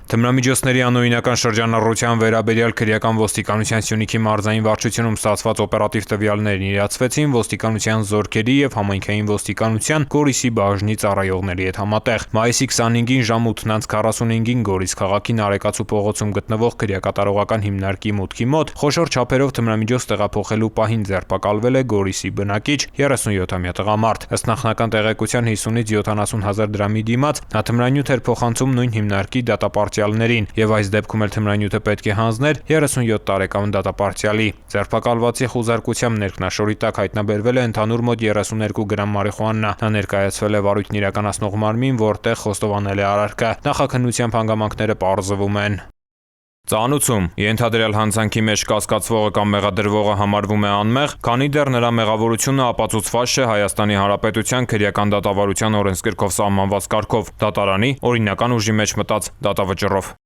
Թմրամիջոցների անօրինական շրջանառության վերաբերյալ քրեական ոստիկանության Սյունիքի մարզային վարչությունում ստացված օպերատիվ տվյալներն իրացվեցին ոստիկանության զորքերի եւ համայնքային ոստիկանության Գորիսի բաժնի ծառայողների հետ համատեղ։ Մայիսի 25-ին ժամ 8:45-ին Գորիս քաղաքի Նարեկացու փողոցում գտնվող քրեակատարողական հիմնարկի մուտքի մոտ խոշոր չափերով թմրամիջոց տեղափոխելու պահին ձերբակալվել է Գորիսի բնակիչ 37-ամյա տղամարդ։ Ըստ նախնական տեղեկության 50-ից 70 հազար դրամի դիմաց նա թմրանյութ էր փոխանցում նույն հիմնարկի դատապարտյալներին եւ այս դեպքում էլ թմրանյութը պետք է հանձներ 37 տարեկան դատապարտյալի։ Ձերբակալվածի խուզարկությամբ ներքնաշորի տակ հայտնաբերվել է ընդհանուր մոտ 32 գրամ մարիխուանա։ Նա ներկայացվել է վարույթն իրականացնող մարմին, որտեղ խոստովանել է արարքը։ Նախաքննությամբ հանգամանքները պարզվում են։ Ծանուցում ենթադրյալ հանցանքի մեջ կասկածվողը կամ մեղադրվողը համարվում է անմեղ, քանի դեռ նրա մեղավորությունը ապացուցված չէ Հայաստանի Հանրապետության քրեական դատավարության օրենսգրքով սահմանված կարգով՝ դատարանի օրինական ուժի մեջ մտած դատավճռով։